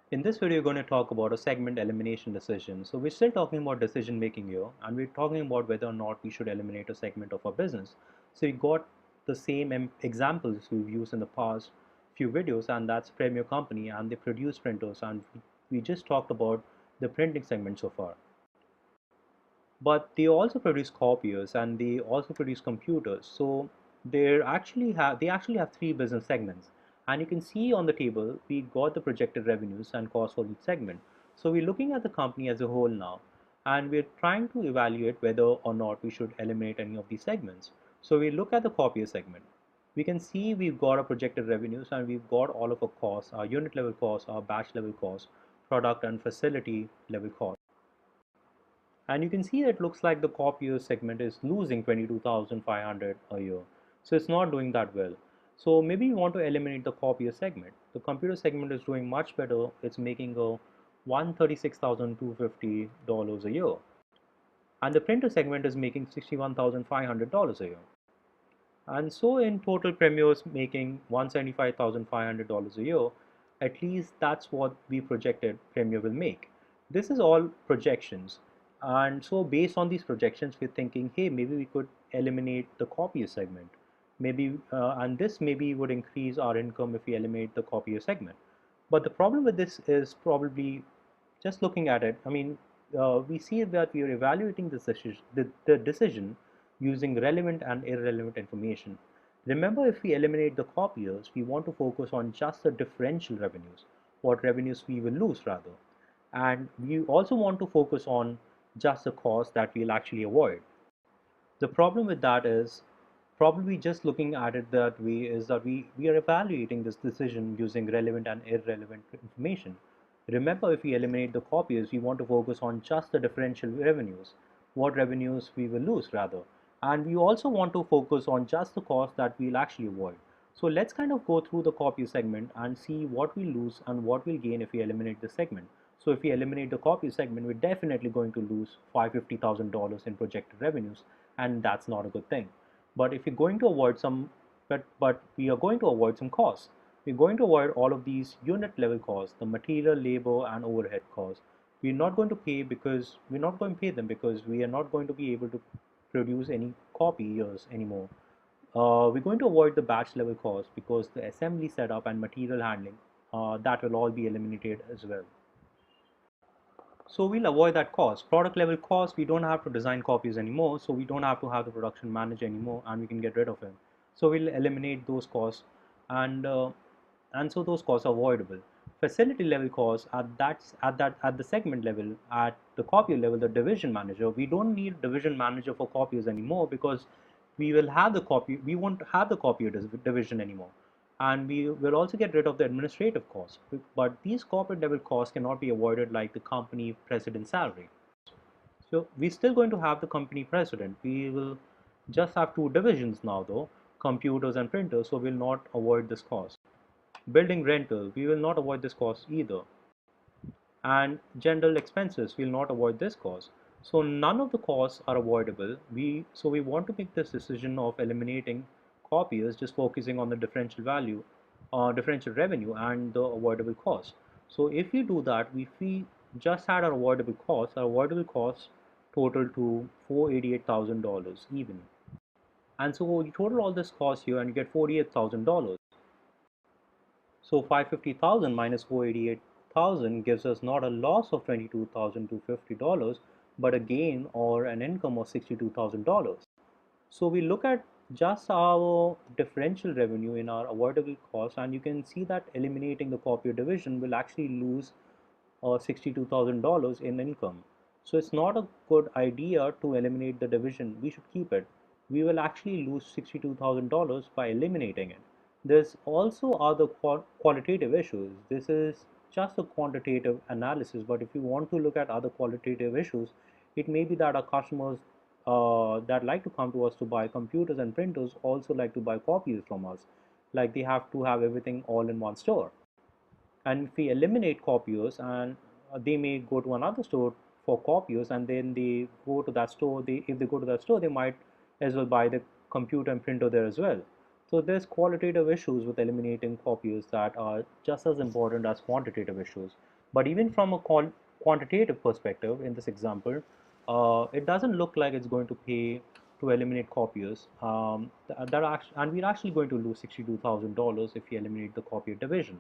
In this video, we're going to talk about a segment elimination decision. So we're still talking about decision making here, and we're talking about whether or not we should eliminate a segment of our business. So we got the same examples we've used in the past few videos, and that's Premier Company, and they produce printers, and we just talked about the printing segment so far. But they also produce copiers, and they also produce computers. So they actually have three business segments, and you can see on the table we got the projected revenues and costs for each segment. So we're looking at the company as a whole now, and we're trying to evaluate whether or not we should eliminate any of these segments. So we look at the copier segment. We can see we've got our projected revenues, and we've got all of our costs, our unit level costs, our batch level costs, product and facility level costs. And you can see that it looks like the copier segment is losing 22,500 a year. So it's not doing that well. So maybe you want to eliminate the copier segment. The computer segment is doing much better. It's making a $136,250 a year. And the printer segment is making $61,500 a year. And so in total, Premier's making $175,500 a year. At least that's what we projected Premier will make. This is all projections. And so based on these projections, we're thinking, hey, maybe we could eliminate the copier segment. Maybe, and this maybe would increase our income if we eliminate the copier segment. But the problem with this is probably just looking at it. I mean, we see that we are evaluating the decision using relevant and irrelevant information. Remember, if we eliminate the copiers, we want to focus on just the differential revenues, what revenues we will lose rather. And we also want to focus on just the cost that we'll actually avoid. The problem with that is probably just looking at it that way is that we are evaluating this decision using relevant and irrelevant information. Remember, if we eliminate the copiers, we want to focus on just the differential revenues, what revenues we will lose rather. And we also want to focus on just the cost that we'll actually avoid. So let's kind of go through the copy segment and see what we lose and what we'll gain if we eliminate the segment. So if we eliminate the copy segment, we're definitely going to lose $550,000 in projected revenues, and that's not a good thing. But if you're going to avoid some, but we are going to avoid some costs. We're going to avoid all of these unit level costs, the material, labor, and overhead costs. We're not going to pay because we're not going to pay them because we are not going to be able to produce any copiers anymore. We're going to avoid the batch level costs because the assembly setup and material handling that will all be eliminated as well. So we'll avoid that cost. Product level cost, we don't have to design copies anymore, so we don't have to have the production manager anymore, and we can get rid of him. So we'll eliminate those costs, and so those costs are avoidable. Facility level costs at the segment level, at the copier level, the division manager. We don't need division manager for copiers anymore because we will have the copy. We won't have the copier division anymore, and we will also get rid of the administrative costs. But these corporate level costs cannot be avoided like the company president's salary. So we're still going to have the company president. We will just have two divisions now though, computers and printers, so we'll not avoid this cost. Building rental, we will not avoid this cost either. And general expenses, we'll not avoid this cost. So none of the costs are avoidable. We want to make this decision of eliminating copiers, just focusing on the differential value, differential revenue, and the avoidable cost. So if we do that, if we just had our avoidable costs total to $488,000 even. And so you total all this cost here and you get $48,000. So 550,000 minus 488,000 gives us not a loss of $22,250, but a gain or an income of $62,000. So we look at just our differential revenue in our avoidable costs, and you can see that eliminating the copier division will actually lose $62,000 in income. So it's not a good idea to eliminate the division. We should keep it. We will actually lose $62,000 by eliminating it. There's also other qualitative issues. This is just a quantitative analysis, but if you want to look at other qualitative issues, it may be that our customers that like to come to us to buy computers and printers also like to buy copies from us. Like they have to have everything all in one store. And if we eliminate copiers, and they may go to another store for copiers, and then they go to that store, if they go to that store, they might as well buy the computer and printer there as well. So there's qualitative issues with eliminating copiers that are just as important as quantitative issues. But even from a quantitative perspective, in this example, it doesn't look like it's going to pay to eliminate copiers. And we're actually going to lose $62,000 if we eliminate the copier division.